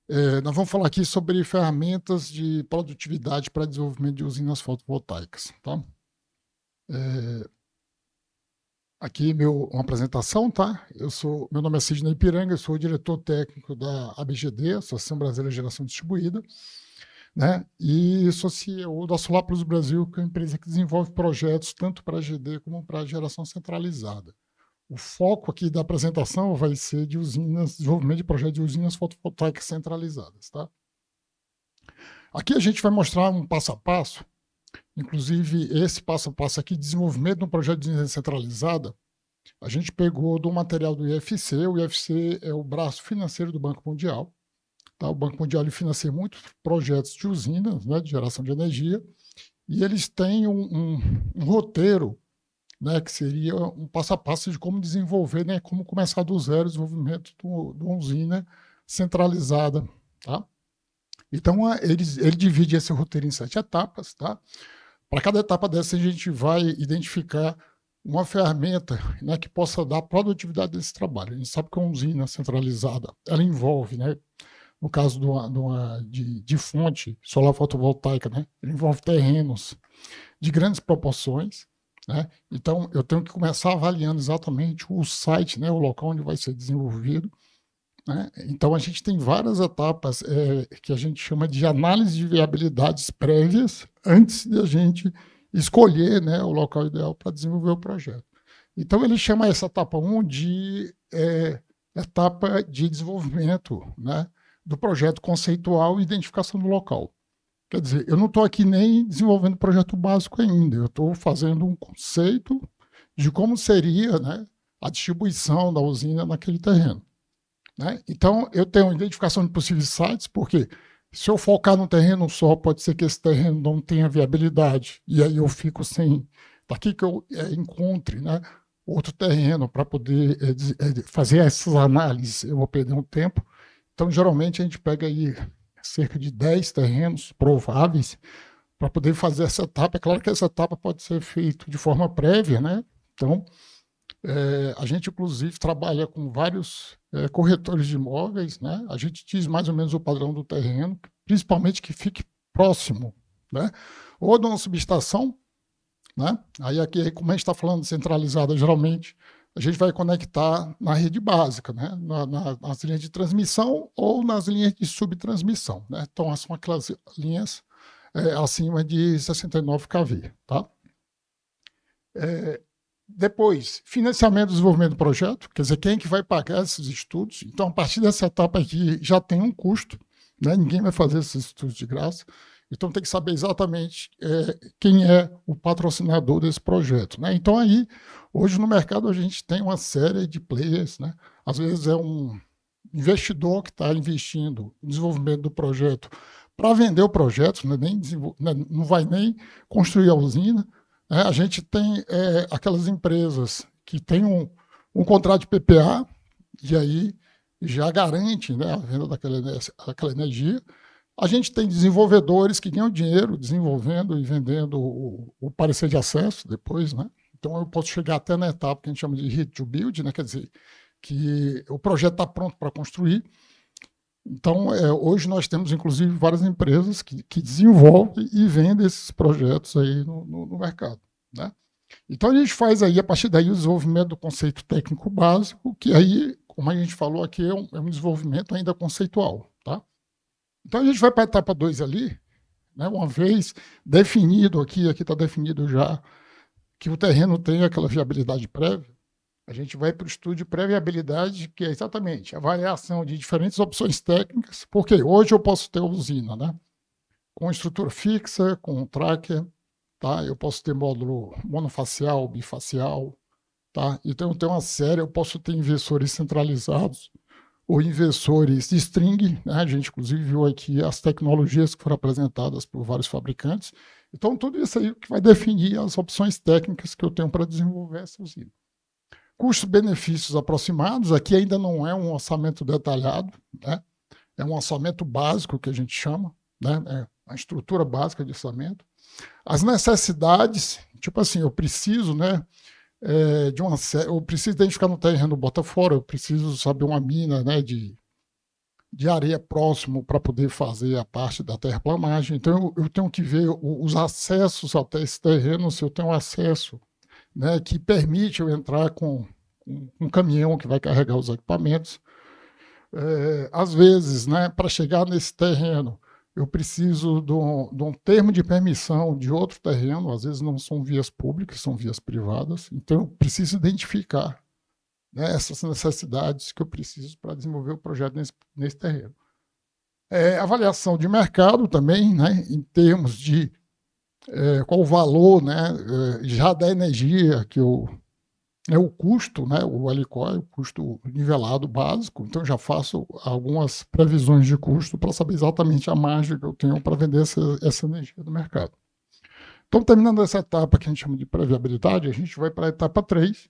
Nós vamos falar aqui sobre ferramentas de produtividade para desenvolvimento de usinas fotovoltaicas. Tá? É, aqui uma apresentação, tá? Meu nome é Sidney Ipiranga, eu sou o diretor técnico da ABGD, Associação Brasileira de Geração Distribuída, né? E sou CEO da Solar Plus Brasil, que é uma empresa que desenvolve projetos tanto para GD como para geração centralizada. O foco aqui da apresentação vai ser de desenvolvimento de projetos de usinas fotovoltaicas centralizadas, tá? Aqui a gente vai mostrar um passo a passo, inclusive esse passo a passo aqui, desenvolvimento de um projeto de usina centralizada, a gente pegou do material do IFC. O IFC é o braço financeiro do Banco Mundial. Tá? O Banco Mundial ele financia muitos projetos de usinas, né, de geração de energia, e eles têm um roteiro, né, que seria um passo a passo de como desenvolver, né, como começar do zero o desenvolvimento de uma usina centralizada. Tá? Então, ele divide esse roteiro em 7 etapas. Tá? Para cada etapa dessa, a gente vai identificar uma ferramenta, né, que possa dar produtividade desse trabalho. A gente sabe que uma usina centralizada, ela envolve, né, no caso de fonte solar fotovoltaica, né, ela envolve terrenos de grandes proporções. Né? Então, eu tenho que começar avaliando exatamente o site, né, o local onde vai ser desenvolvido. Né? Então, a gente tem várias etapas que a gente chama de análise de viabilidades prévias antes de a gente escolher, né, o local ideal para desenvolver o projeto. Então, ele chama essa etapa 1 de etapa de desenvolvimento, né, do projeto conceitual e identificação do local. Quer dizer, eu não estou aqui nem desenvolvendo projeto básico ainda, eu estou fazendo um conceito de como seria, né, a distribuição da usina naquele terreno. Né? Então, eu tenho identificação de possíveis sites, porque se eu focar no terreno só, pode ser que esse terreno não tenha viabilidade, e aí eu fico sem. Daqui que eu encontre, né, outro terreno para poder fazer essas análises, eu vou perder um tempo. Então, geralmente, a gente pega aí cerca de 10 terrenos prováveis para poder fazer essa etapa. É claro que essa etapa pode ser feita de forma prévia, né? Então, a gente, inclusive, trabalha com vários corretores de imóveis, né? A gente diz mais ou menos o padrão do terreno, principalmente que fique próximo, né? Ou de uma subestação, né? Aí aqui, como a gente está falando centralizada, geralmente a gente vai conectar na rede básica, né? Nas linhas de transmissão ou nas linhas de subtransmissão, né? Então, são aquelas linhas acima de 69 kV, tá? Depois, financiamento e desenvolvimento do projeto, quer dizer, quem é que vai pagar esses estudos? Então, a partir dessa etapa aqui, já tem um custo, né? Ninguém vai fazer esses estudos de graça. Então, tem que saber exatamente quem é o patrocinador desse projeto. Né? Então, aí, hoje no mercado, a gente tem uma série de players. Né? Às vezes, é um investidor que está investindo no desenvolvimento do projeto para vender o projeto, né? Não vai nem construir a usina. Né? A gente tem aquelas empresas que têm um contrato de PPA, e aí já garante, né, a venda daquela energia. A gente tem desenvolvedores que ganham dinheiro desenvolvendo e vendendo o parecer de acesso depois, né? Então, eu posso chegar até na etapa que a gente chama de hit to build, né? Quer dizer, que o projeto está pronto para construir. Então, hoje nós temos, inclusive, várias empresas que desenvolvem e vendem esses projetos aí no mercado, né? Então, a gente faz aí, a partir daí, o desenvolvimento do conceito técnico básico, que aí, como a gente falou aqui, é um desenvolvimento ainda conceitual, tá? Então, a gente vai para a etapa 2 ali, né, uma vez definido aqui está definido já que o terreno tem aquela viabilidade prévia, a gente vai para o estudo de pré-viabilidade, que é exatamente a avaliação de diferentes opções técnicas, porque hoje eu posso ter usina, né, com estrutura fixa, com tracker, tá? Eu posso ter módulo monofacial, bifacial, tá? Então, eu tenho uma série, eu posso ter inversores centralizados, ou inversores de string, né? A gente inclusive viu aqui as tecnologias que foram apresentadas por vários fabricantes. Então, tudo isso aí que vai definir as opções técnicas que eu tenho para desenvolver essa usina. Custos-benefícios aproximados, aqui ainda não é um orçamento detalhado, né? É um orçamento básico que a gente chama, né? É a estrutura básica de orçamento. As necessidades, tipo assim, eu preciso, né, eu preciso identificar no terreno Botafora, eu preciso saber uma mina, né, de de areia próximo para poder fazer a parte da terraplanagem. Então, eu tenho que ver os acessos até esse terreno, se eu tenho acesso, né, que permite eu entrar com um caminhão que vai carregar os equipamentos. Às vezes, né, para chegar nesse terreno, eu preciso de um termo de permissão de outro terreno, às vezes não são vias públicas, são vias privadas, então eu preciso identificar, né, essas necessidades que eu preciso para desenvolver o projeto nesse terreno. Avaliação de mercado também, né, em termos de qual o valor, né, já da energia que eu o custo, né, o LCOE, o custo nivelado básico, então já faço algumas previsões de custo para saber exatamente a margem que eu tenho para vender essa energia do mercado. Então, terminando essa etapa que a gente chama de pré-viabilidade, a gente vai para a etapa 3,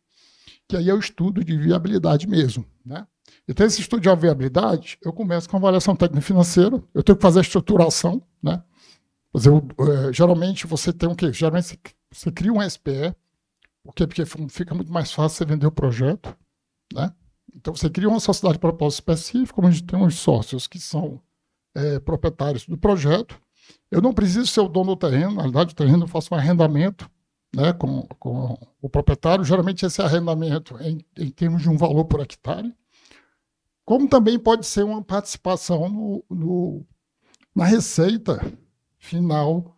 que aí é o estudo de viabilidade mesmo, né? Então, esse estudo de viabilidade, eu começo com a avaliação técnica financeira, eu tenho que fazer a estruturação, né? Geralmente você tem o quê? Geralmente você cria um SPE. Por quê? Porque fica muito mais fácil você vender o projeto, né? Então, você cria uma sociedade de propósito específico, onde tem uns sócios que são proprietários do projeto. Eu não preciso ser o dono do terreno, na realidade, o terreno eu faço um arrendamento, né, com o proprietário. Geralmente, esse arrendamento é em termos de um valor por hectare, como também pode ser uma participação na receita final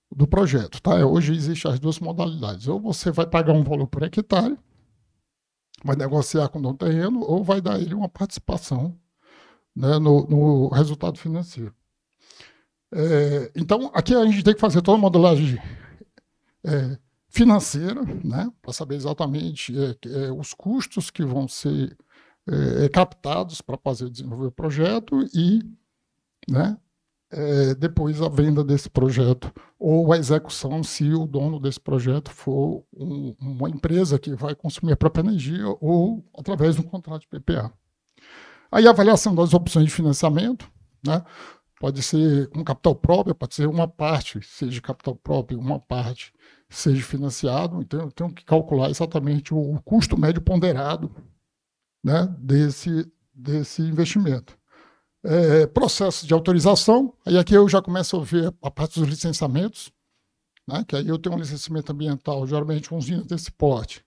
do projeto, tá? Hoje existem as duas modalidades. Ou você vai pagar um valor por hectare, vai negociar com o dono do terreno, ou vai dar ele uma participação, né, no resultado financeiro. Então, aqui a gente tem que fazer toda a modelagem financeira, né, para saber exatamente os custos que vão ser captados para fazer desenvolver o projeto e, né, depois a venda desse projeto ou a execução, se o dono desse projeto for uma empresa que vai consumir a própria energia ou através de um contrato de PPA. Aí a avaliação das opções de financiamento, né? Pode ser com capital próprio, pode ser uma parte seja capital próprio, uma parte seja financiado. Então eu tenho que calcular exatamente o custo médio ponderado, né, desse investimento. Processo de autorização, aí aqui eu já começo a ver a parte dos licenciamentos, né, que aí eu tenho um licenciamento ambiental, geralmente uma usina desse porte,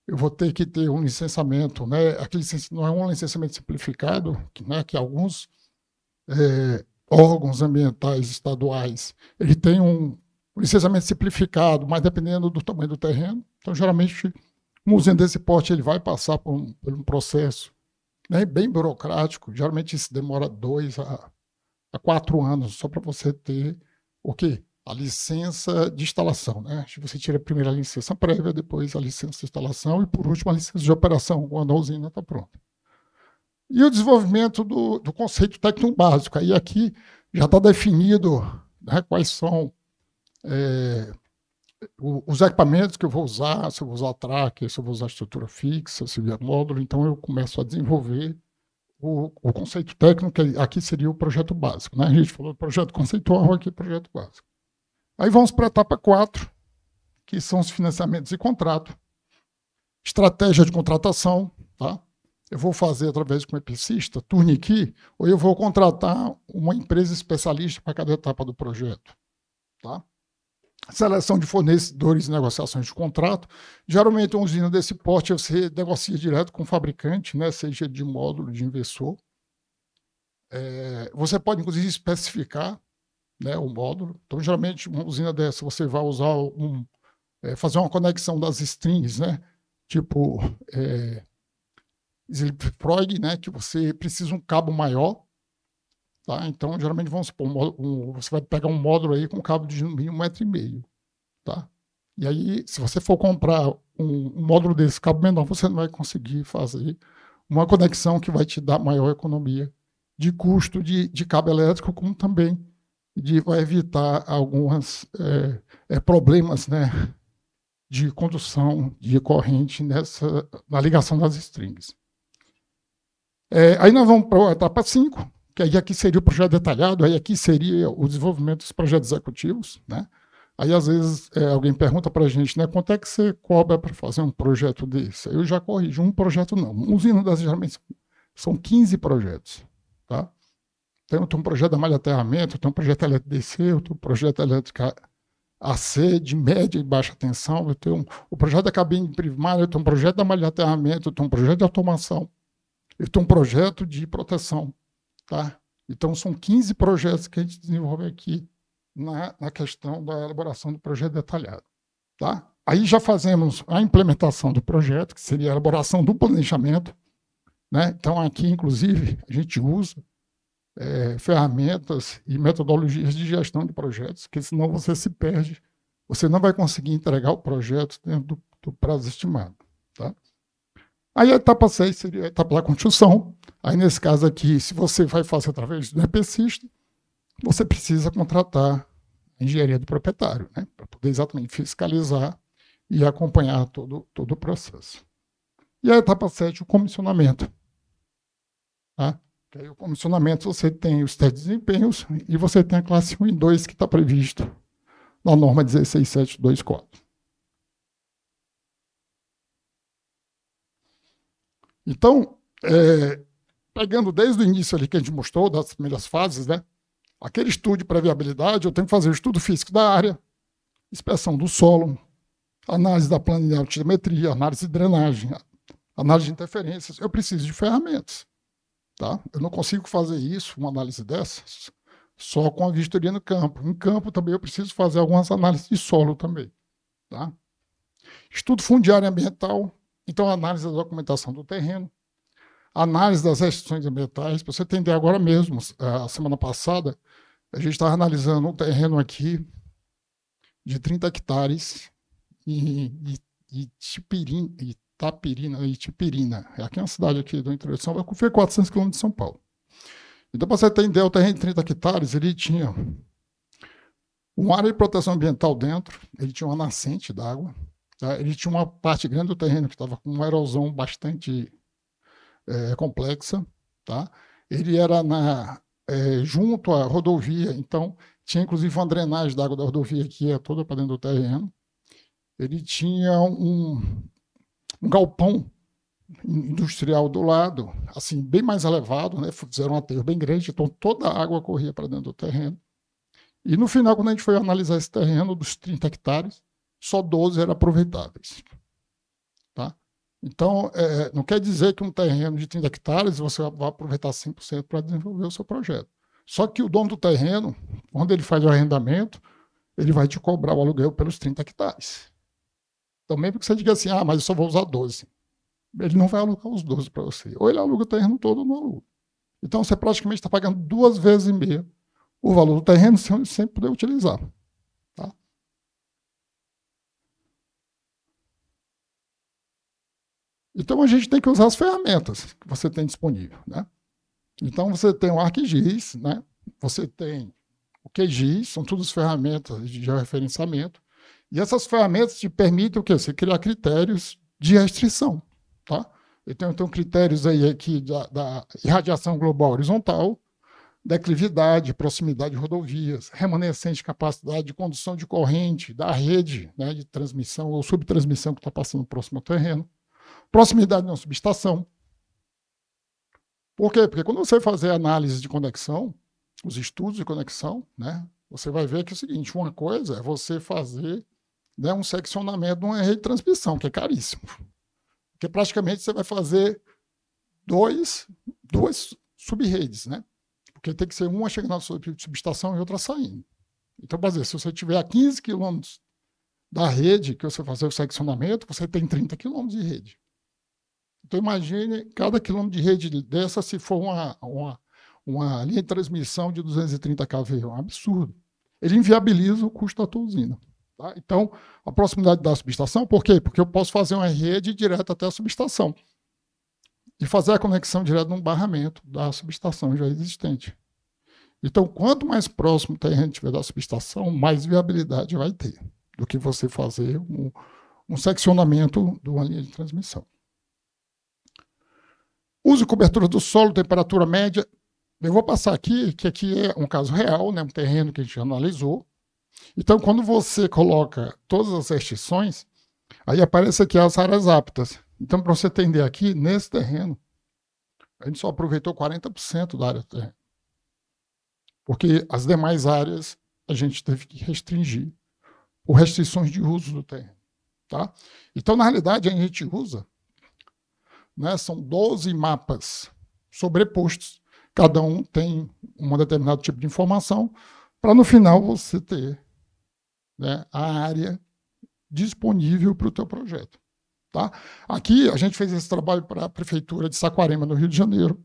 eu vou ter que ter um licenciamento, né, aquele não é um licenciamento simplificado, que alguns órgãos ambientais estaduais, ele tem um licenciamento simplificado, mas dependendo do tamanho do terreno, então geralmente uma usina desse porte ele vai passar por um processo, né, bem burocrático, geralmente isso demora 2 a 4 anos, só para você ter o quê? A licença de instalação, né? Você tira a primeira licença prévia, depois a licença de instalação e, por último, a licença de operação, quando a usina está pronta. E o desenvolvimento do conceito técnico básico, aí aqui já está definido, né, quais são os equipamentos que eu vou usar, se eu vou usar tracker, se eu vou usar estrutura fixa, se vier módulo, então eu começo a desenvolver o conceito técnico, que aqui seria o projeto básico, né? A gente falou do projeto conceitual, aqui projeto básico. Aí vamos para a etapa 4, que são os financiamentos e contrato. Estratégia de contratação, tá? Eu vou fazer através de um EPCista, turnkey, ou eu vou contratar uma empresa especialista para cada etapa do projeto, tá? Seleção de fornecedores e negociações de contrato. Geralmente, uma usina desse porte você negocia direto com o fabricante, né, seja de módulo, de inversor. Você pode, inclusive, especificar, né, o módulo. Então, geralmente, uma usina dessa, você vai usar fazer uma conexão das strings, né, tipo Slipfrog, né, que você precisa um cabo maior. Tá? Então, geralmente, vamos supor, você vai pegar um módulo aí com um cabo de 1,5 m. Tá? E aí, se você for comprar um módulo desse cabo menor, você não vai conseguir fazer uma conexão que vai te dar maior economia de custo de cabo elétrico, como também vai evitar alguns problemas, né, de condução de corrente na ligação das strings. Aí nós vamos para a etapa 5, que aí aqui seria o projeto detalhado, aí aqui seria o desenvolvimento dos projetos executivos, né? Aí, às vezes, alguém pergunta para a gente, né, quanto é que você cobra para fazer um projeto desse? Eu já corrijo, um projeto não. Uma usina das geralmente são 15 projetos, tá? Tem um projeto da malha aterramento, tem um projeto elétrico DC, eu tenho um projeto elétrico AC de média e baixa tensão, eu tenho o projeto da cabine primária, eu tenho um projeto da malha aterramento, eu tenho um projeto de automação, eu tenho um projeto de proteção, tá? Então, são 15 projetos que a gente desenvolve aqui na questão da elaboração do projeto detalhado, tá? Aí já fazemos a implementação do projeto, que seria a elaboração do planejamento, né? Então, aqui, inclusive, a gente usa ferramentas e metodologias de gestão de projetos, porque senão você se perde, você não vai conseguir entregar o projeto dentro do prazo estimado, tá? Aí a etapa 6 seria a etapa da construção. Aí, nesse caso aqui, se você vai fazer através do EPCista, você precisa contratar a engenharia do proprietário, né, para poder exatamente fiscalizar e acompanhar todo o processo. E a etapa 7, o comissionamento. Tá? Que aí, o comissionamento, você tem os testes de desempenhos e você tem a classe 1 e 2 que está previsto na norma 16724. Então, pegando desde o início ali que a gente mostrou, das primeiras fases, né? Aquele estudo de pré-viabilidade, eu tenho que fazer o estudo físico da área, inspeção do solo, análise da planilha de altimetria, análise de drenagem, análise de interferências. Eu preciso de ferramentas. Tá? Eu não consigo fazer isso, uma análise dessas, só com a vistoria no campo. Em campo também eu preciso fazer algumas análises de solo também. Tá? Estudo fundiário ambiental, então análise da documentação do terreno, análise das restrições ambientais. Para você entender, agora mesmo, a semana passada, a gente estava analisando um terreno aqui de 30 hectares em Itapirina. Aqui é uma cidade aqui do interior de São Paulo, que foi 400 quilômetros de São Paulo. Então, para você entender, o terreno de 30 hectares, ele tinha uma área de proteção ambiental dentro, ele tinha uma nascente d'água, tá? Ele tinha uma parte grande do terreno que estava com uma erosão bastante complexa, tá? Ele era junto à rodovia, então tinha inclusive uma drenagem da água da rodovia que ia toda para dentro do terreno. Ele tinha um galpão industrial do lado, assim, bem mais elevado, né? Fizeram um aterro bem grande, então toda a água corria para dentro do terreno. E no final, quando a gente foi analisar esse terreno, dos 30 hectares, só 12 eram aproveitáveis. Tá? Então, não quer dizer que um terreno de 30 hectares você vai aproveitar 100% para desenvolver o seu projeto. Só que o dono do terreno, quando ele faz o arrendamento, ele vai te cobrar o aluguel pelos 30 hectares. Então, mesmo que você diga assim, mas eu só vou usar 12, ele não vai alugar os 12 para você. Ou ele aluga o terreno todo ou não aluga. Então, você praticamente está pagando 2 vezes e meia o valor do terreno sem poder utilizar. Tá? Então, a gente tem que usar as ferramentas que você tem disponível. Né? Então, você tem o ArcGIS, né? Você tem o QGIS, são todas ferramentas de georreferenciamento. E essas ferramentas te permitem o quê? Você criar critérios de restrição. Tá? Então, critérios aí aqui da irradiação global horizontal, declividade, proximidade de rodovias, remanescente capacidade de condução de corrente da rede, né, de transmissão ou subtransmissão que está passando próximo ao terreno, proximidade de uma subestação. Por quê? Porque quando você fazer análise de conexão, os estudos de conexão, né, você vai ver que é o seguinte, uma coisa é você fazer, né, um seccionamento de uma rede de transmissão, que é caríssimo. Porque praticamente você vai fazer duas sub-redes, né? Porque tem que ser uma chegando na subestação e outra saindo. Então, por exemplo, se você tiver a 15 quilômetros da rede que você fazer o seccionamento, você tem 30 quilômetros de rede. Então, imagine cada quilômetro de rede dessa se for uma linha de transmissão de 230 kV. É um absurdo. Ele inviabiliza o custo da tua usina. Tá? Então, a proximidade da subestação, por quê? Porque eu posso fazer uma rede direta até a subestação e fazer a conexão direta num barramento da subestação já existente. Então, quanto mais próximo o terreno tiver da subestação, mais viabilidade vai ter do que você fazer um seccionamento de uma linha de transmissão. Uso e cobertura do solo, temperatura média. Eu vou passar aqui, que aqui é um caso real, né, um terreno que a gente analisou. Então, quando você coloca todas as restrições, aí aparece aqui as áreas aptas. Então, para você entender aqui, nesse terreno, a gente só aproveitou 40% da área do terreno. porque as demais áreas a gente teve que restringir por restrições de uso do terreno. Tá? Então, na realidade, a gente usa, né, são 12 mapas sobrepostos, cada um tem um determinado tipo de informação, para no final você ter, né, a área disponível para o teu projeto. Tá? Aqui a gente fez esse trabalho para a Prefeitura de Saquarema, no Rio de Janeiro.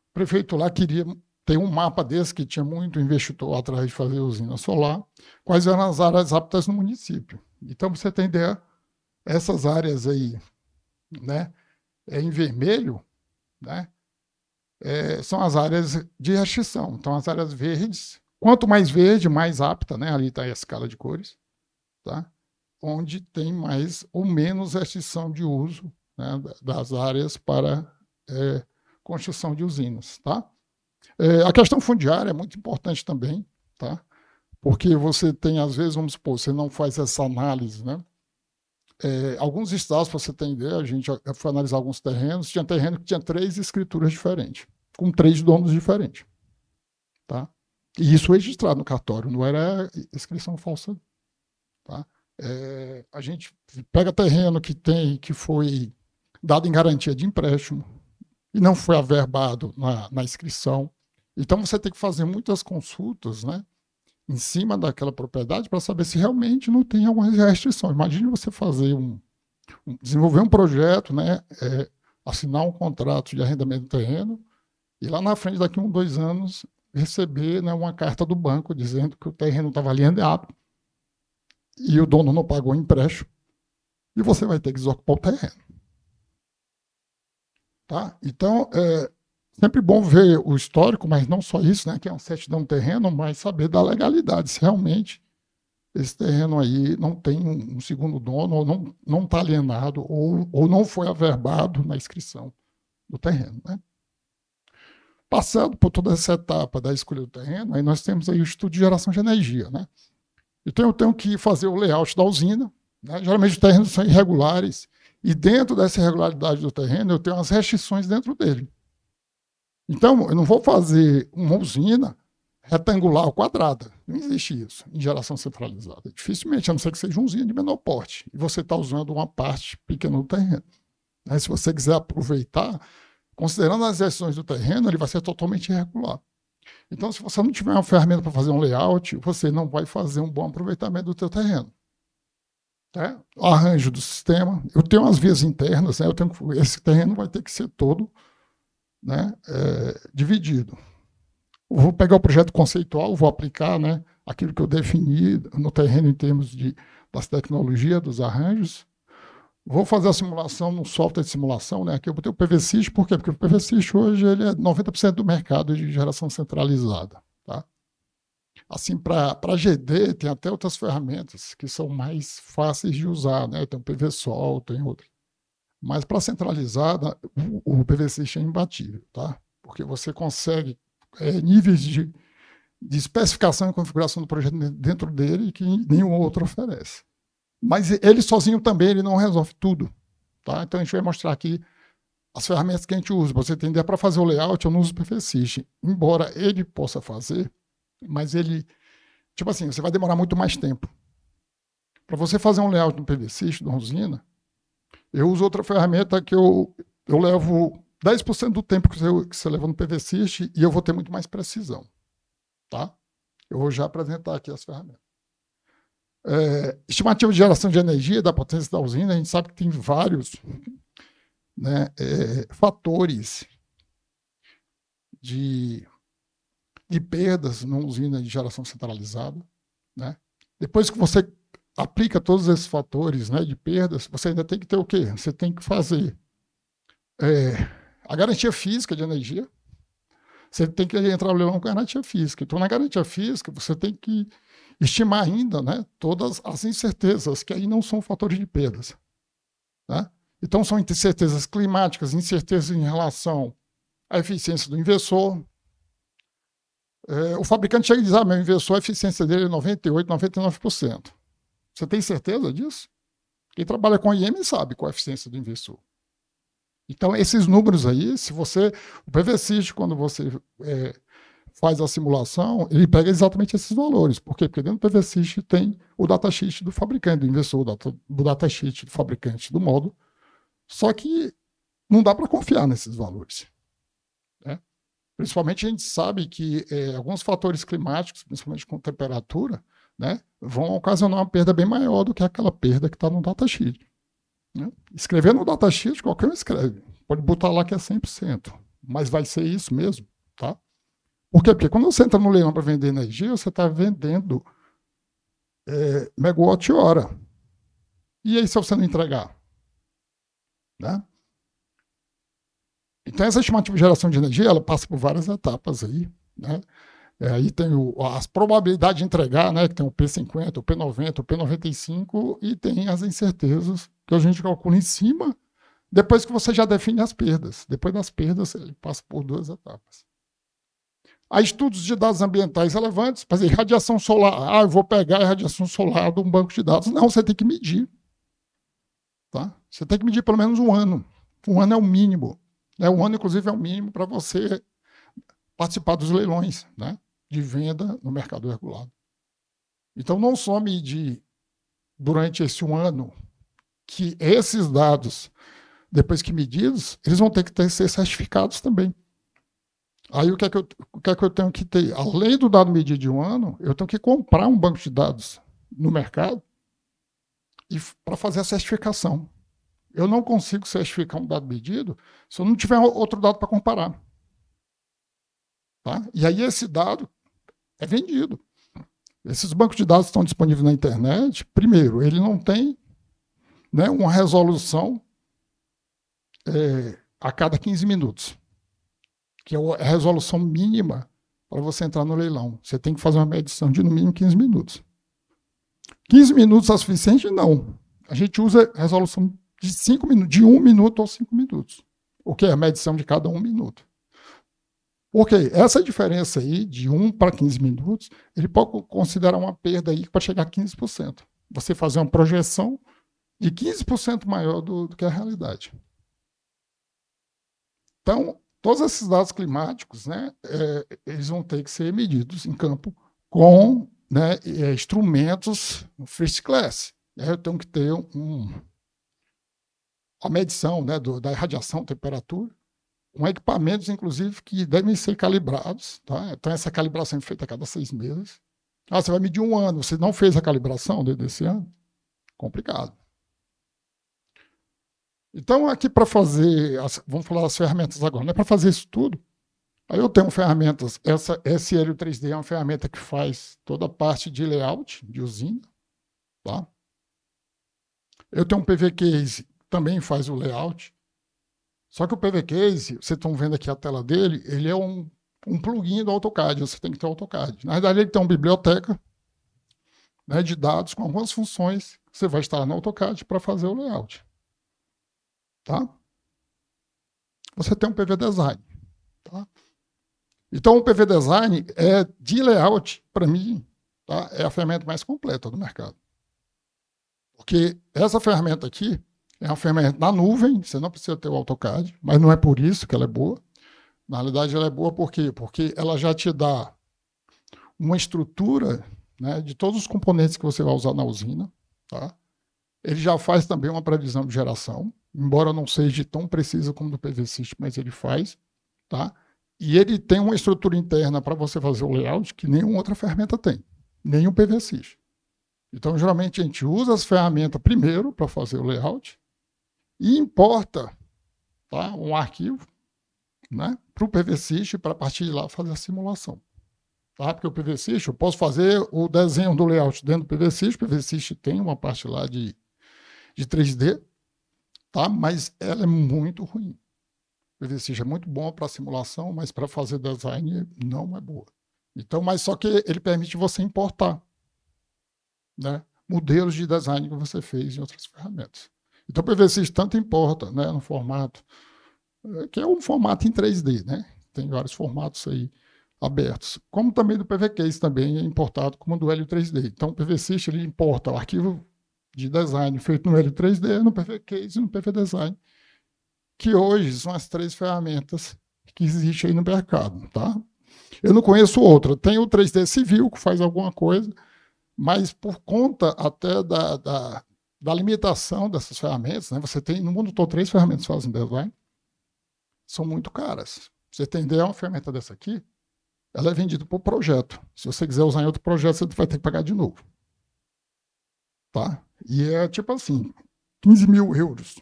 O prefeito lá queria ter um mapa desse, que tinha muito investidor atrás de fazer usina solar, quais eram as áreas aptas no município. Então, para você ter ideia, essas áreas aí, né, em vermelho, né, são as áreas de restrição. Então, as áreas verdes, quanto mais verde, mais apta, né, ali está a escala de cores, tá, onde tem mais ou menos restrição de uso, né, das áreas para construção de usinas. Tá? A questão fundiária é muito importante também, tá? Porque você tem, às vezes, vamos supor, você não faz essa análise, né? Alguns estados, para você ter ideia, a gente foi analisar alguns terrenos, tinha terreno que tinha 3 escrituras diferentes, com 3 donos diferentes. Tá? E isso registrado no cartório, não era inscrição falsa. Tá? A gente pega terreno que foi dado em garantia de empréstimo e não foi averbado na inscrição. Então, você tem que fazer muitas consultas, né, em cima daquela propriedade para saber se realmente não tem alguma restrição. Imagine você fazer desenvolver um projeto, né, assinar um contrato de arrendamento do terreno e lá na frente, daqui a 1, 2 anos, receber, né, uma carta do banco dizendo que o terreno estava alienaado e o dono não pagou o empréstimo e você vai ter que desocupar o terreno. Tá? Então, sempre bom ver o histórico, mas não só isso, né, que é uma certidão de terreno, mas saber da legalidade, se realmente esse terreno aí não tem um segundo dono, ou não está alienado, ou não foi averbado na inscrição do terreno. Né? Passando por toda essa etapa da escolha do terreno, aí nós temos aí o estudo de geração de energia. Né? Então eu tenho que fazer o layout da usina, né? Geralmente os terrenos são irregulares, e dentro dessa irregularidade do terreno eu tenho as restrições dentro dele. Então, eu não vou fazer uma usina retangular ou quadrada. Não existe isso em geração centralizada. Dificilmente, a não ser que seja uma usina de menor porte. E você está usando uma parte pequena do terreno. Se você quiser aproveitar, considerando as restrições do terreno, ele vai ser totalmente irregular. Então, se você não tiver uma ferramenta para fazer um layout, você não vai fazer um bom aproveitamento do teu terreno. Tá? O arranjo do sistema. Eu tenho as vias internas, né? Esse terreno vai ter que ser todo, né, dividido. Eu vou pegar o projeto conceitual, vou aplicar, né, aquilo que eu defini no terreno em termos das tecnologias, dos arranjos. Vou fazer a simulação no software de simulação. Né, aqui eu botei o PVSys, por quê? Porque o PVSys hoje ele é 90% do mercado de geração centralizada. Tá? Assim, para GD, tem até outras ferramentas que são mais fáceis de usar. Né? Tem o PVSol, tem outras. Mas para centralizada, o PVSys é imbatível, tá? Porque você consegue níveis de especificação e configuração do projeto dentro dele que nenhum outro oferece. Mas ele sozinho também ele não resolve tudo. Tá? Então a gente vai mostrar aqui as ferramentas que a gente usa. Para você entender, para fazer o layout, eu não uso o PVSys. Embora ele possa fazer, mas ele, tipo assim, você vai demorar muito mais tempo. Para você fazer um layout no PVSys, de uma usina, eu uso outra ferramenta que eu levo 10% do tempo que você leva no PVSys e eu vou ter muito mais precisão. Tá? Eu vou já apresentar aqui as ferramentas. Estimativa de geração de energia da potência da usina, a gente sabe que tem vários, né, fatores de perdas numa usina de geração centralizada. Né? Depois que você aplica todos esses fatores, né, de perdas, você ainda tem que ter o quê? Você tem que fazer a garantia física de energia. Você tem que entrar no leilão com a garantia física. Então, na garantia física, você tem que estimar ainda, né, todas as incertezas, que aí não são fatores de perdas. Né? Então, são incertezas climáticas, incertezas em relação à eficiência do inversor. O fabricante chega e diz, meu inversor, a eficiência dele é 98%, 99%. Você tem certeza disso? Quem trabalha com IEM sabe qual é a eficiência do inversor. Então, esses números aí, se você... O PVSys, quando você faz a simulação, ele pega exatamente esses valores. Por quê? Porque dentro do PVSys tem o datasheet do fabricante, do investidor, o datasheet do fabricante do módulo. Só que não dá para confiar nesses valores. Né? Principalmente a gente sabe que alguns fatores climáticos, principalmente com temperatura, né, vão ocasionar uma perda bem maior do que aquela perda que está no datasheet. Né? Escrever no datasheet, qualquer um escreve. Pode botar lá que é 100%, mas vai ser isso mesmo. Tá? Por quê? Porque quando você entra no leilão para vender energia, você está vendendo megawatt-hora. E aí se você não entregar? Né? Então, essa estimativa de geração de energia, ela passa por várias etapas aí, né? Aí tem as probabilidades de entregar, né? Que tem o P50, o P90, o P95, e tem as incertezas que a gente calcula em cima, depois que você já define as perdas. Depois das perdas, ele passa por 2 etapas. Há estudos de dados ambientais relevantes, fazer radiação solar. Eu vou pegar a radiação solar de um banco de dados. Não, você tem que medir. Tá? Você tem que medir pelo menos 1 ano. 1 ano é o mínimo. 1 ano, inclusive, é o mínimo para você participar dos leilões, né, de venda no mercado regulado. Então, não só medir durante esse 1 ano que esses dados, depois que medidos, eles vão ter que ser certificados também. Aí, o que é que eu tenho que ter? Além do dado medido de 1 ano, eu tenho que comprar um banco de dados no mercado para fazer a certificação. Eu não consigo certificar um dado medido se eu não tiver outro dado para comparar. Tá? E aí esse dado é vendido. Esses bancos de dados estão disponíveis na internet. Primeiro, ele não tem, né, uma resolução a cada 15 minutos, que é a resolução mínima para você entrar no leilão. Você tem que fazer uma medição de no mínimo 15 minutos. 15 minutos é suficiente? Não. A gente usa resolução de 5 minutos, de 1 minuto ou 5 minutos. O que é a medição de cada 1 minuto. Porque essa diferença aí, de 1 para 15 minutos, ele pode considerar uma perda aí que pode chegar a 15%. Você fazer uma projeção de 15% maior do que a realidade. Então, todos esses dados climáticos, né, eles vão ter que ser medidos em campo com, né, instrumentos first class. Eu tenho que ter a medição, né, da radiação, temperatura, com equipamentos, inclusive, que devem ser calibrados. Tá? Então, essa calibração é feita a cada 6 meses. Você vai medir 1 ano, você não fez a calibração desse ano? Complicado. Então, aqui para fazer, vamos falar das ferramentas agora, né? Para fazer isso tudo, aí eu tenho ferramentas, essa SL 3D é uma ferramenta que faz toda a parte de layout de usina. Tá? Eu tenho um PV Case, também faz o layout. Só que o PV Case, vocês estão vendo aqui a tela dele, ele é um plugin do AutoCAD, você tem que ter o AutoCAD. Na verdade, ele tem uma biblioteca, né, de dados com algumas funções que você vai instalar no AutoCAD para fazer o layout. Tá? Você tem um PV Design. Tá? Então, o PV Design de layout, para mim, tá, é a ferramenta mais completa do mercado. Porque essa ferramenta aqui é uma ferramenta na nuvem, você não precisa ter o AutoCAD, mas não é por isso que ela é boa. Na realidade, ela é boa por quê? Porque ela já te dá uma estrutura, né, de todos os componentes que você vai usar na usina. Tá? Ele já faz também uma previsão de geração, embora não seja tão precisa como do PVSys, mas ele faz. Tá? E ele tem uma estrutura interna para você fazer o layout que nenhuma outra ferramenta tem, nem o PVSys. Então, geralmente, a gente usa as ferramentas primeiro para fazer o layout e importa, tá, um arquivo, né, para o PVSys para, a partir de lá, fazer a simulação. Tá? Porque o PVSys, eu posso fazer o desenho do layout dentro do PVSys. O PVSys tem uma parte lá de 3D, tá? Mas ela é muito ruim. O PVSys é muito bom para simulação, mas para fazer design não é boa. Então, mas só que ele permite você importar, né, modelos de design que você fez em outras ferramentas. Então, o PVSys tanto importa, né, no formato, que é um formato em 3D, né? Tem vários formatos aí abertos. Como também do PV Case também é importado como do Helio 3D. Então, o PVSys ele importa o arquivo de design feito no Helio 3D, no PV Case e no PV Design, que hoje são as 3 ferramentas que existem aí no mercado, tá? Eu não conheço outra. Tem o 3D Civil, que faz alguma coisa, mas por conta até da limitação dessas ferramentas, né? Você tem no mundo todo 3 ferramentas que fazem design, são muito caras. Você tem ideia, uma ferramenta dessa aqui, ela é vendida por projeto. Se você quiser usar em outro projeto, você vai ter que pagar de novo. Tá? E é tipo assim, 15 mil euros.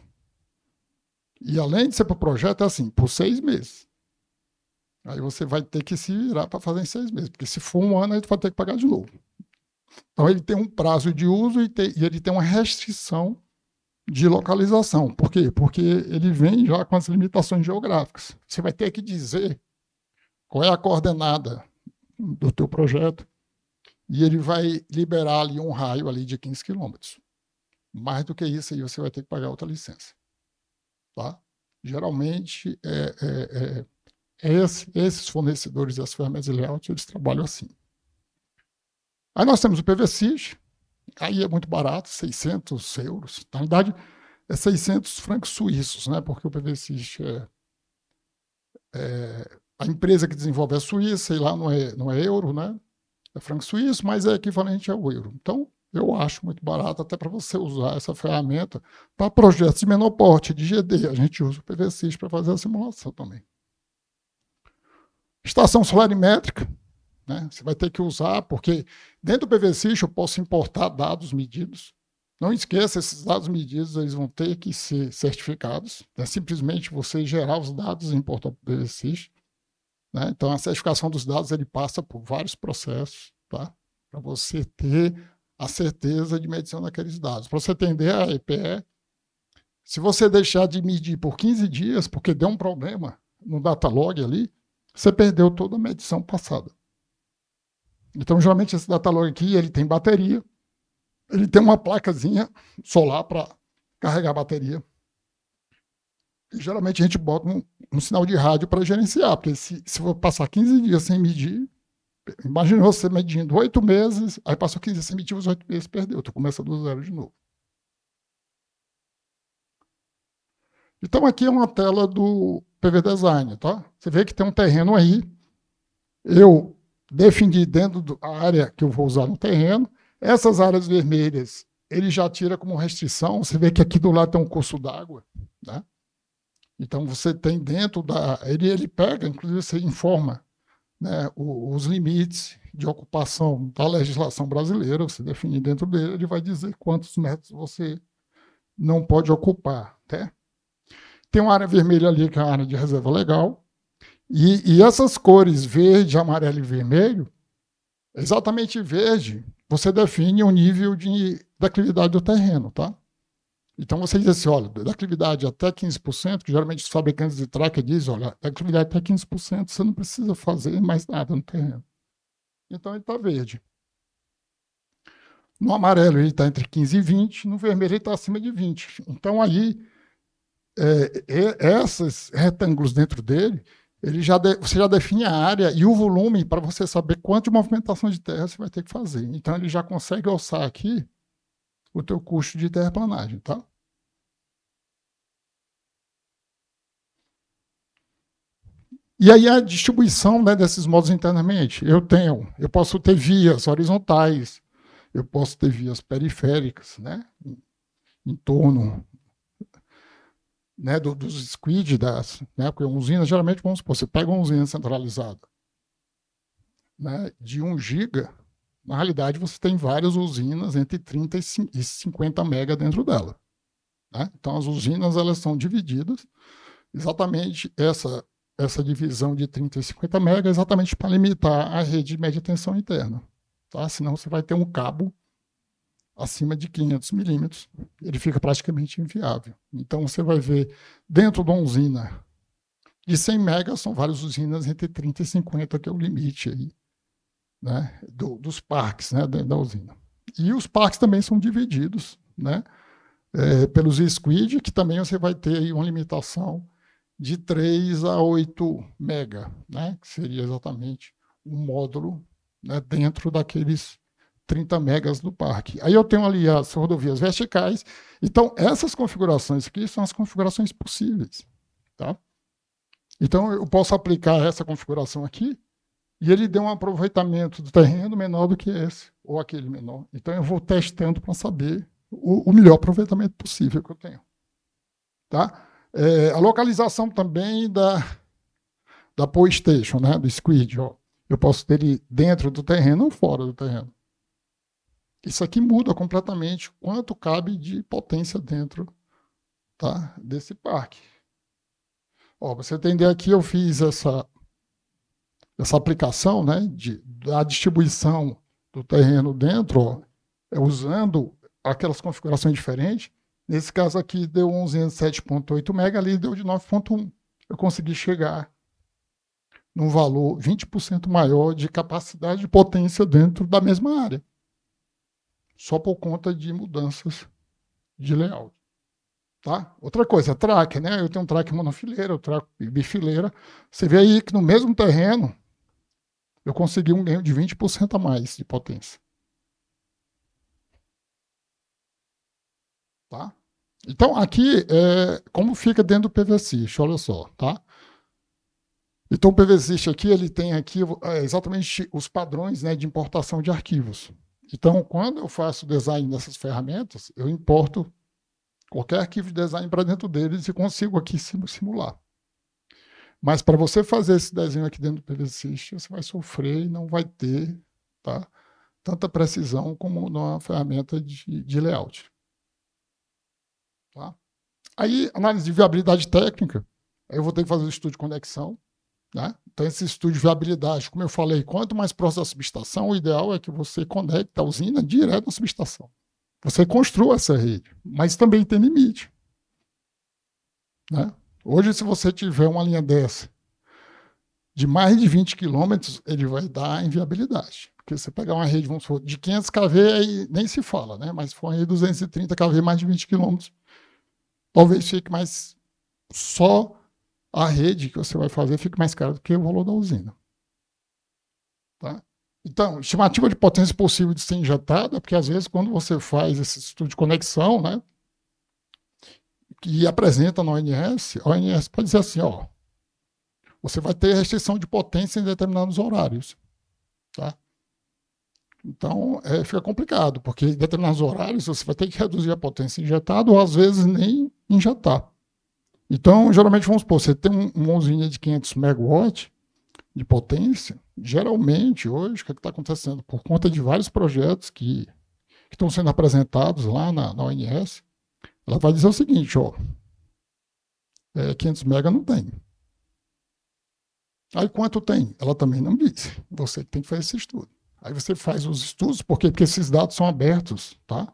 E além de ser por projeto, é assim, por 6 meses. Aí você vai ter que se virar para fazer em 6 meses, porque se for um ano, aí tu vai ter que pagar de novo. Então ele tem um prazo de uso e ele tem uma restrição de localização. Por quê? Porque ele vem já com as limitações geográficas. Você vai ter que dizer qual é a coordenada do teu projeto e ele vai liberar ali um raio ali de 15 quilômetros. Mais do que isso, aí você vai ter que pagar outra licença. Tá? Geralmente, esses fornecedores das ferramentas de layout, eles trabalham assim. Aí nós temos o PVSys, aí é muito barato, 600 euros. Na verdade, é 600 francos suíços, né? Porque o PVSys a empresa que desenvolve é suíça, e lá não é euro, né? É franco suíço, mas é equivalente ao euro. Então, eu acho muito barato até para você usar essa ferramenta para projetos de menor porte, de GD. A gente usa o PVSys para fazer a simulação também. Estação solarimétrica, né? Você vai ter que usar, porque dentro do PVSys eu posso importar dados medidos. Não esqueça, esses dados medidos eles vão ter que ser certificados. É simplesmente você gerar os dados e importar para o PVSys. Né? Então, a certificação dos dados ele passa por vários processos, tá? Para você ter a certeza de medição daqueles dados. Para você entender a EPE, se você deixar de medir por 15 dias, porque deu um problema no datalog ali, você perdeu toda a medição passada. Então, geralmente, esse datalog aqui ele tem bateria, ele tem uma placazinha solar para carregar a bateria. E, geralmente, a gente bota um sinal de rádio para gerenciar, porque se for passar 15 dias sem medir, imagina você medindo 8 meses, aí passou 15 dias sem medir, os 8 meses perdeu, tu começa do zero de novo. Então, aqui é uma tela do PV Design, tá? Você vê que tem um terreno aí, eu defini dentro da área que eu vou usar no terreno, essas áreas vermelhas, ele já tira como restrição, você vê que aqui do lado tem um curso d'água, né? Então, você tem dentro da... Ele pega, inclusive, você informa, né, os limites de ocupação da legislação brasileira, você define dentro dele, ele vai dizer quantos metros você não pode ocupar. Tá? Tem uma área vermelha ali, que é a área de reserva legal, e essas cores verde, amarelo e vermelho, exatamente verde, você define o nível de declividade do terreno, tá? Então, você diz assim, olha, declividade até 15%, que geralmente os fabricantes de tracker dizem, olha, declividade até 15%, você não precisa fazer mais nada no terreno. Então, ele está verde. No amarelo, ele está entre 15 e 20, no vermelho, ele está acima de 20. Então, aí, esses retângulos dentro dele, você já define a área e o volume para você saber quanto de movimentação de terra você vai ter que fazer. Então, ele já consegue alçar aqui o teu custo de terraplanagem, tá? E aí a distribuição, né, desses modos internamente. Eu posso ter vias horizontais, eu posso ter vias periféricas, né, em torno, né, dos squid, né, porque uma usina, geralmente, vamos supor, você pega uma usina centralizada, né, de 1 giga, na realidade você tem várias usinas entre 30 e 50 mega dentro dela. Né? Então as usinas elas são divididas, exatamente essa divisão de 30 e 50 mega é exatamente para limitar a rede de média tensão interna. Tá? Senão você vai ter um cabo acima de 500 milímetros, ele fica praticamente inviável. Então você vai ver dentro de uma usina de 100 megas, são várias usinas entre 30 e 50, que é o limite aí, né, dos parques, né, da usina. E os parques também são divididos, né, pelos squid, que também você vai ter aí uma limitação de 3 a 8 mega, né, que seria exatamente um módulo, né, dentro daqueles 30 megas do parque. Aí eu tenho ali as rodovias verticais. Então, essas configurações aqui são as configurações possíveis. Tá? Então, eu posso aplicar essa configuração aqui e ele deu um aproveitamento do terreno menor do que esse, ou aquele menor. Então, eu vou testando para saber o melhor aproveitamento possível que eu tenho. Tá? A localização também da pole station, né, do squid. Ó. Eu posso ter ele dentro do terreno ou fora do terreno. Isso aqui muda completamente quanto cabe de potência dentro, tá, desse parque. Ó, você entender aqui, eu fiz essa aplicação, né, da distribuição do terreno dentro, ó, usando aquelas configurações diferentes. Nesse caso aqui deu 1107.8 MB, ali deu de 9.1. Eu consegui chegar num valor 20% maior de capacidade de potência dentro da mesma área. Só por conta de mudanças de layout. Tá? Outra coisa, track, né? Eu tenho um track monofileira, eu track bifileira. Você vê aí que no mesmo terreno eu consegui um ganho de 20% a mais de potência. Tá? Então, aqui, como fica dentro do PVSys, olha só, tá? Então, o PVSys aqui, ele tem aqui exatamente os padrões, né, de importação de arquivos. Então, quando eu faço design dessas ferramentas, eu importo qualquer arquivo de design para dentro deles e consigo aqui simular. Mas para você fazer esse desenho aqui dentro do PVSys, você vai sofrer e não vai ter, tá, tanta precisão como numa ferramenta de layout. Tá? Aí, análise de viabilidade técnica, aí eu vou ter que fazer o estudo de conexão. Né? Então, esse estudo de viabilidade, como eu falei, quanto mais próximo da subestação, o ideal é que você conecte a usina direto na subestação. Você construa essa rede, mas também tem limite. Né? Hoje, se você tiver uma linha dessa de mais de 20 quilômetros, ele vai dar inviabilidade. Porque você pegar uma rede, vamos supor, de 500 kV, aí nem se fala, né? Mas se for uma rede de 230 kV, mais de 20 quilômetros, talvez fique mais só a rede que você vai fazer fique mais cara do que o valor da usina. Tá? Então, estimativa de potência possível de ser injetada, porque às vezes quando você faz esse estudo de conexão, né, e apresenta na ONS, a ONS pode dizer assim, ó, você vai ter restrição de potência em determinados horários. Tá? Então, fica complicado, porque em determinados horários você vai ter que reduzir a potência injetada ou às vezes nem injetar. Então, geralmente, vamos supor, você tem uma usina de 500 megawatts de potência, geralmente, hoje, o que está acontecendo? Por conta de vários projetos que estão sendo apresentados lá na ONS, ela vai dizer o seguinte, ó, 500 mega não tem. Aí, quanto tem? Ela também não diz. Você tem que fazer esse estudo. Aí você faz os estudos, por quê? Porque esses dados são abertos, tá?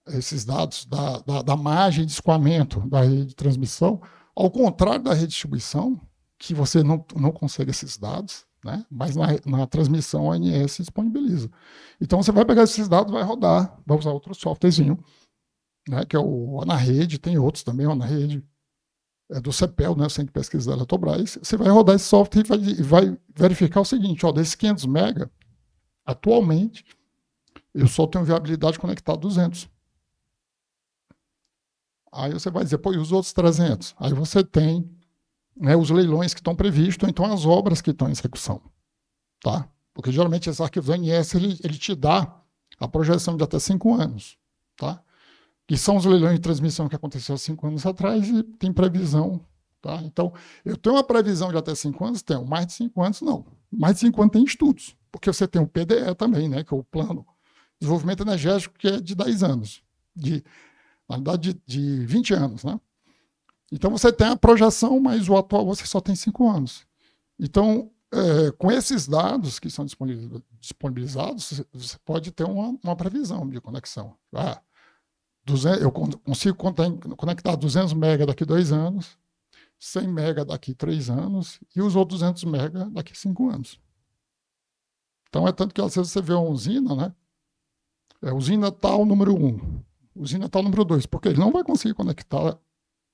Esses dados da margem de escoamento da rede de transmissão, ao contrário da rede de distribuição, que você não consegue esses dados, né? Mas na transmissão a ONS disponibiliza. Então você vai pegar esses dados, vai rodar, vai usar outro softwarezinho, né? Que é o AnaRede, tem outros também, o AnaRede, do CEPEL, né? O Centro de Pesquisa da Eletrobras. Você vai rodar esse software e vai verificar o seguinte, ó, desses 500 mega, atualmente, eu só tenho viabilidade conectada a 200. Aí você vai dizer, pô, e os outros 300? Aí você tem, né, os leilões que estão previstos, ou então as obras que estão em execução. Tá? Porque geralmente esses arquivos ONS, ele te dá a projeção de até 5 anos. Tá? Que são os leilões de transmissão que aconteceu há 5 anos atrás e tem previsão. Tá? Então, eu tenho uma previsão de até 5 anos? Tenho. Mais de 5 anos, não. Mais de 5 anos tem estudos. Porque você tem o PDE também, né, que é o Plano de Desenvolvimento Energético, que é de 10 anos. Na verdade, de 20 anos, né? Então, você tem a projeção, mas o atual você só tem 5 anos. Então, com esses dados que são disponibilizados, você pode ter uma previsão de conexão. Eu consigo conectar 200 mega daqui a 2 anos, 100 mega daqui a 3 anos e os outros 200 mega daqui a 5 anos. Então, é tanto que às vezes você vê uma usina, né? Usina tal número 1. Usina tal número 2, porque ele não vai conseguir conectar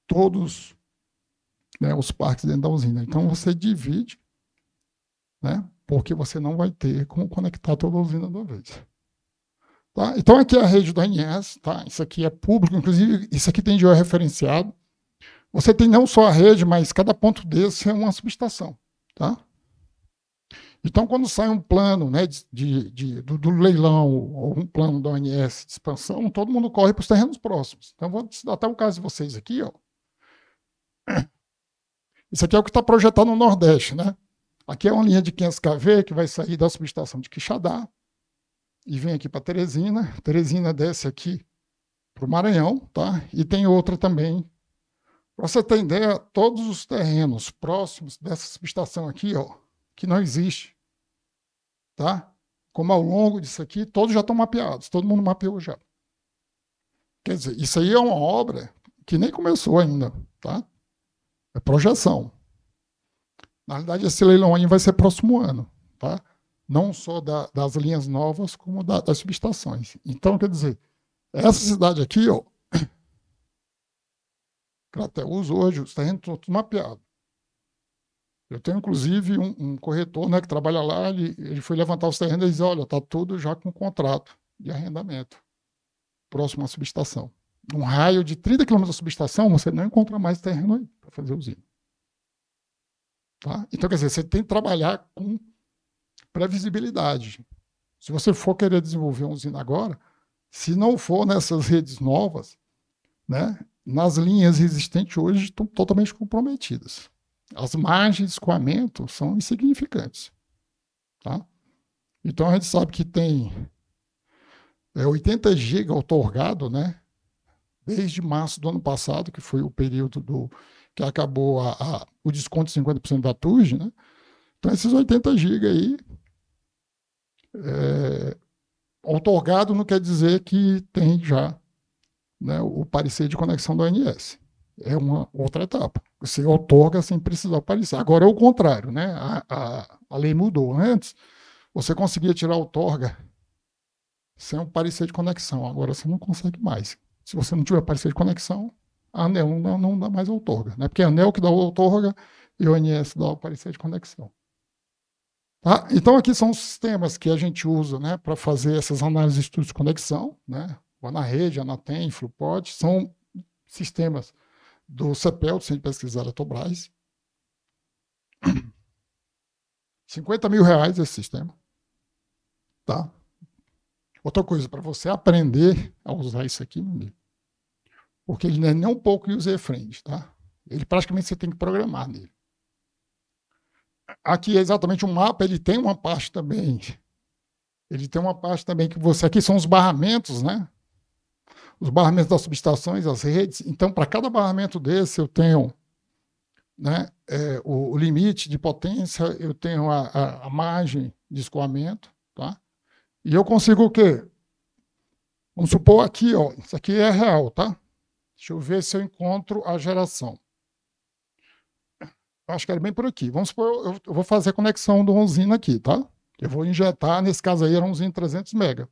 todos, né, os parques dentro da usina. Então, você divide, né, porque você não vai ter como conectar toda a usina de uma vez. Tá? Então, aqui é a rede do ANS, tá? Isso aqui é público, inclusive, isso aqui tem georreferenciado. Você tem não só a rede, mas cada ponto desse é uma subestação. Tá? Então, quando sai um plano, né, do leilão ou um plano da ONS de expansão, todo mundo corre para os terrenos próximos. Então, vou dar até o caso de vocês aqui. Ó. Isso aqui é o que está projetado no Nordeste. Né? Aqui é uma linha de 500 kV que vai sair da subestação de Quixadá e vem aqui para Teresina. Teresina desce aqui para o Maranhão, tá? E tem outra também. Para você ter ideia, todos os terrenos próximos dessa subestação aqui, ó, que não existe, tá? Como ao longo disso aqui, todos já estão mapeados, todo mundo mapeou já. Quer dizer, isso aí é uma obra que nem começou ainda, tá? É projeção. Na realidade, esse leilão aí vai ser próximo ano, tá? Não só das linhas novas, como das subestações. Então, quer dizer, essa cidade aqui, ó, Crateús hoje, os terrenos estão tudo mapeados. Eu tenho, inclusive, um corretor, né, que trabalha lá, ele foi levantar os terrenos e disse, olha, está tudo já com contrato de arrendamento próximo à subestação. Num raio de 30 km da subestação, você não encontra mais terreno aí para fazer usina. Tá? Então, quer dizer, você tem que trabalhar com previsibilidade. Se você for querer desenvolver uma usina agora, se não for nessas redes novas, né, nas linhas existentes hoje estão totalmente comprometidas. As margens de escoamento são insignificantes. Tá? Então, a gente sabe que tem 80 GB outorgado, né, desde março do ano passado, que foi o período que acabou o desconto de 50% da TUJ. Né? Então, esses 80 GB aí, outorgado não quer dizer que tem já, né, o parecer de conexão da ONS. É uma outra etapa. Você outorga sem precisar parecer. Agora é o contrário, né? A lei mudou. Antes, você conseguia tirar a outorga sem um parecer de conexão. Agora você não consegue mais. Se você não tiver parecer de conexão, a ANEEL não dá mais outorga. Né? Porque a ANEEL que dá a outorga e a ONS dá o parecer de conexão. Tá? Então, aqui são os sistemas que a gente usa, né, para fazer essas análises de estudos de conexão. Né? O ANARED, ANATEM, Flupod, são sistemas do CEPEL, do Centro de Pesquisa da Eletrobras. R$50 mil esse sistema. Tá? Outra coisa, para você aprender a usar isso aqui, porque ele não é nem um pouco user-friendly. Tá? Ele praticamente você tem que programar nele. Aqui é exatamente um mapa, ele tem uma parte também. Ele tem uma parte também que você. Aqui são os barramentos, né? Os barramentos das subestações, as redes. Então, para cada barramento desse, eu tenho, né, o limite de potência, eu tenho a margem de escoamento, tá? E eu consigo o quê? Vamos supor aqui, ó, isso aqui é real, tá? Deixa eu ver se eu encontro a geração. Acho que era bem por aqui. Vamos supor, eu vou fazer a conexão de uma usina aqui, tá? Eu vou injetar, nesse caso aí, era uma usina 300 mega.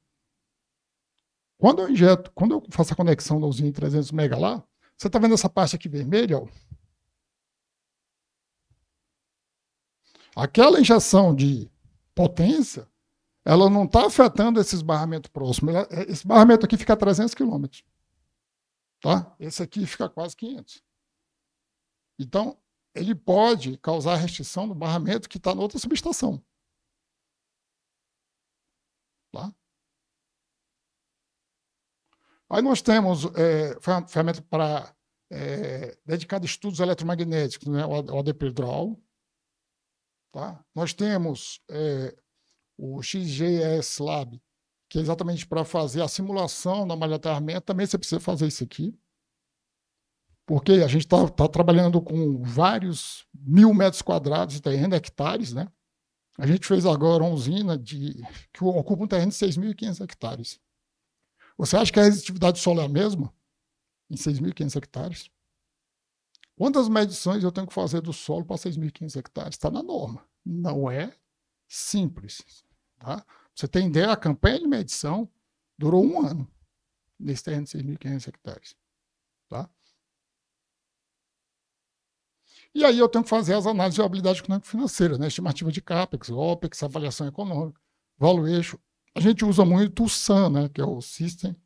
Quando eu faço a conexão da usina 300 mega lá, você está vendo essa parte aqui vermelha? Ó? Aquela injeção de potência, ela não está afetando esses barramentos próximos. Esse barramento aqui fica a 300 km. Tá? Esse aqui fica quase 500. Então, ele pode causar restrição no barramento que está na outra subestação. Tá? Aí nós temos ferramenta para dedicada a estudos eletromagnéticos, né? o ADP-Draw. Tá? Nós temos o XGS Lab, que é exatamente para fazer a simulação da malha de aterramento. Também você precisa fazer isso aqui. Porque a gente está trabalhando com vários 1.000 metros quadrados de terreno, hectares, né? A gente fez agora uma usina que ocupa um terreno de 6.500 hectares. Você acha que a resistitividade do solo é a mesma? Em 6.500 hectares? Quantas medições eu tenho que fazer do solo para 6.500 hectares? Está na norma. Não é simples. Tá? Você tem ideia, a campanha de medição durou 1 ano nesse terreno de 6.500 hectares. Tá? E aí eu tenho que fazer as análises de viabilidade econômico-financeira, né? Estimativa de CAPEX, OPEX, avaliação econômica, valuation. A gente usa muito o SAM, né? Que é o System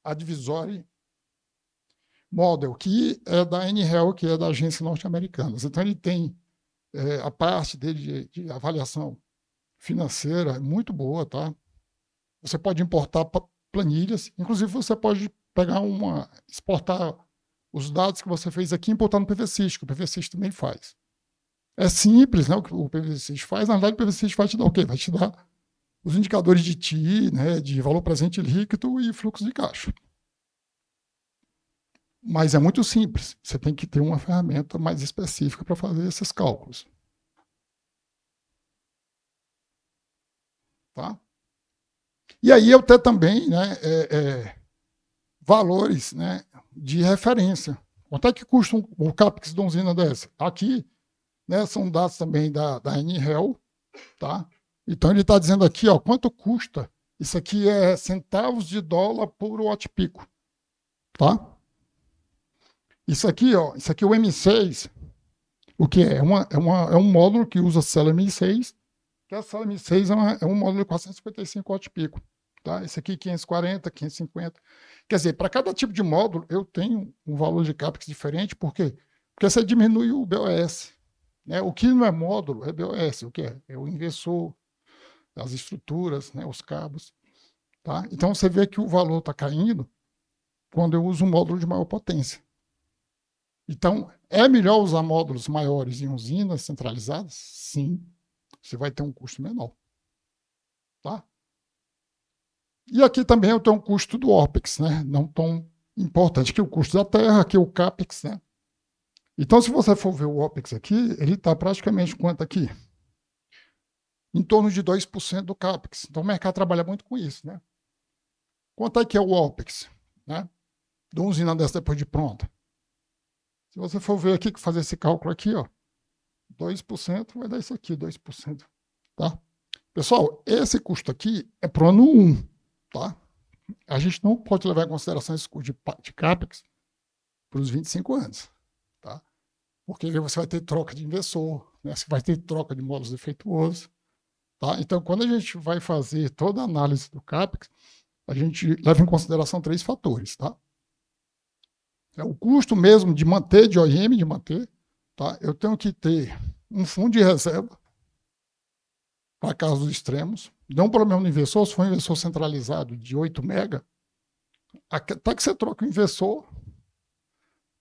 Advisory Model, que é da NREL, que é da agência norte-americana. Então, ele tem A parte dele de avaliação financeira é muito boa, tá? Você pode importar planilhas, inclusive você pode pegar exportar os dados que você fez aqui e importar no PVSys, que o PVSys também faz. É simples, né? O que o PVSys faz, na verdade o PVSys vai te dar o quê? Vai te dar os indicadores de TI, né, de valor presente líquido e fluxo de caixa. Mas é muito simples, você tem que ter uma ferramenta mais específica para fazer esses cálculos. Tá? E aí eu tenho também, né, valores, né, de referência. Quanto é que custa o CAPEX de uma usina dessa? Aqui, né, são dados também da NREL, tá? Então ele está dizendo aqui, ó, quanto custa. Isso aqui é centavos de dólar por watt-pico, tá? Isso aqui, ó, isso aqui é o M6, o que é? É um módulo que usa célula M6, que a célula M6 é um módulo de 455 watt-pico. Tá? Esse aqui 540, 550. Quer dizer, para cada tipo de módulo eu tenho um valor de CAPEX diferente, por quê? Porque você diminui o BOS. Né? O que não é módulo é BOS, o que é? É o inversor, as estruturas, né? Os cabos. Tá? Então você vê que o valor está caindo quando eu uso um módulo de maior potência. Então, é melhor usar módulos maiores em usinas centralizadas? Sim. Você vai ter um custo menor. Tá? E aqui também eu tenho um custo do OPEX, né? Não tão importante que o custo da terra, aqui o CAPEX, né? Então, se você for ver o OPEX aqui, ele está praticamente quanto aqui? Em torno de 2% do CAPEX. Então, o mercado trabalha muito com isso, né? Quanto é que é o OPEX, né? De uma usina dessa depois de pronta. Se você for ver aqui, fazer esse cálculo aqui, ó, 2% vai dar isso aqui, 2%. Tá? Pessoal, esse custo aqui é para o ano 1, tá? A gente não pode levar em consideração esse custo de CAPEX para os 25 anos, tá? Porque você vai ter troca de inversor, né? Você vai ter troca de módulos defeituosos, tá? Então, quando a gente vai fazer toda a análise do CAPEX, a gente leva em consideração 3 fatores, tá? É o custo mesmo de manter, de OIM, de manter, tá? Eu tenho que ter um fundo de reserva para casos extremos, não problema no inversor, se for um inversor centralizado de 8 mega, até que você troca o inversor,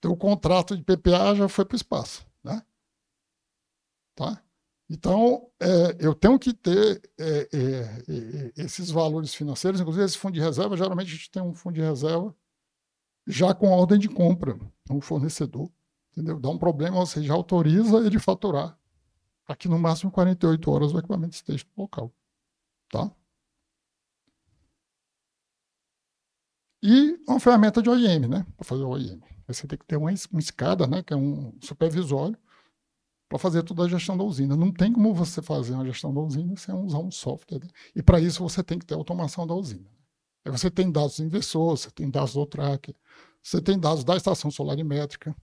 teu contrato de PPA já foi para o espaço, né? Tá? Então, eu tenho que ter esses valores financeiros, inclusive esse fundo de reserva, geralmente a gente tem um fundo de reserva já com ordem de compra, um fornecedor, entendeu? Dá um problema, você já autoriza ele faturar, para que no máximo 48 horas o equipamento esteja no local, tá? E uma ferramenta de OIM, né? Para fazer o OIM. Você tem que ter uma escada, né? Que é um supervisório, para fazer toda a gestão da usina. Não tem como você fazer uma gestão da usina sem usar um software. Né? E para isso você tem que ter automação da usina. Aí você tem dados do inversor, você tem dados do tracker, você tem dados da estação solarimétrica,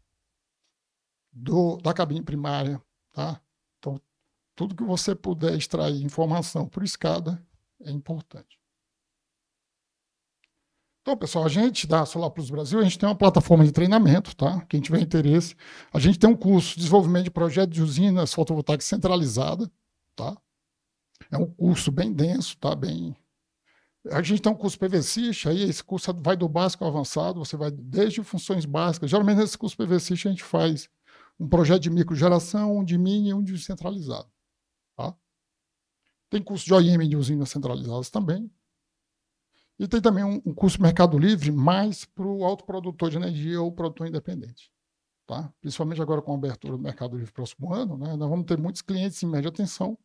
da cabine primária, tá? Então, tudo que você puder extrair informação por escada é importante. Então, pessoal, a gente da Solar Plus Brasil, a gente tem uma plataforma de treinamento, tá? Quem tiver interesse. A gente tem um curso de desenvolvimento de projetos de usinas fotovoltaicas centralizada, tá? É um curso bem denso, tá? A gente tem um curso PVSys, aí esse curso vai do básico ao avançado, você vai desde funções básicas. Geralmente nesse curso PVSys a gente faz um projeto de microgeração, um de mini e um de centralizado, tá? Tem curso de OIM de usinas centralizadas também. E tem também um curso Mercado Livre mais para o autoprodutor de energia ou produtor independente. Tá? Principalmente agora com a abertura do Mercado Livre próximo ano, né, nós vamos ter muitos clientes em média tensão,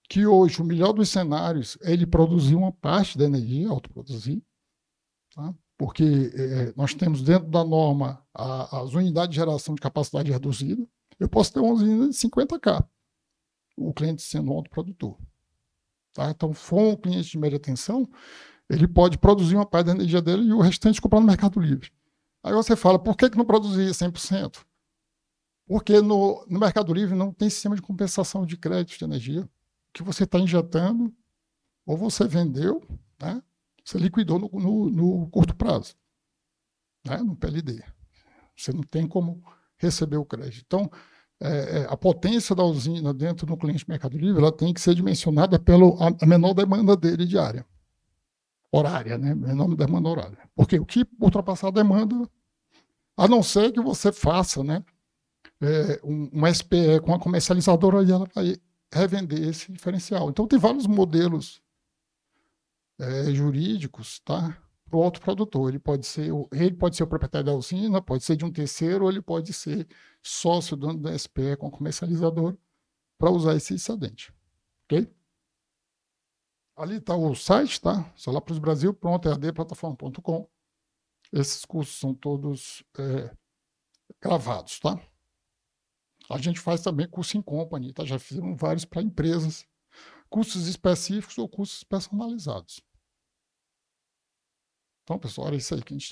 que hoje o melhor dos cenários é ele produzir uma parte da energia, autoproduzir, tá? Porque nós temos dentro da norma as unidades de geração de capacidade reduzida. Eu posso ter uma usina de 50K, o cliente sendo um autoprodutor. Tá? Então, se for um cliente de média tensão, ele pode produzir uma parte da energia dele e o restante comprar no Mercado Livre. Aí você fala, por que não produzir 100%? Porque no Mercado Livre não tem sistema de compensação de créditos de energia. O que você está injetando, ou você vendeu, né? Você liquidou no curto prazo, né? No PLD. Você não tem como receber o crédito. Então, a potência da usina dentro do cliente Mercado Livre, ela tem que ser dimensionada pela a menor demanda dele diária. Horária, né? Menor demanda horária. Porque o que ultrapassar a demanda, a não ser que você faça, né, uma SPE com a comercializadora e ela vai revender esse diferencial. Então, tem vários modelos jurídicos, tá? Para o autoprodutor. Ele pode ser o proprietário da usina, pode ser de um terceiro, ou ele pode ser sócio dono da SPE com a comercializadora para usar esse excedente. Ok? Ali está o site, tá? Solaplus Brasil, pronto, eadplataforma.com. Esses cursos são todos gravados, tá? A gente faz também curso em company, tá? Já fizemos vários para empresas, cursos específicos ou cursos personalizados. Então, pessoal, era isso aí que a gente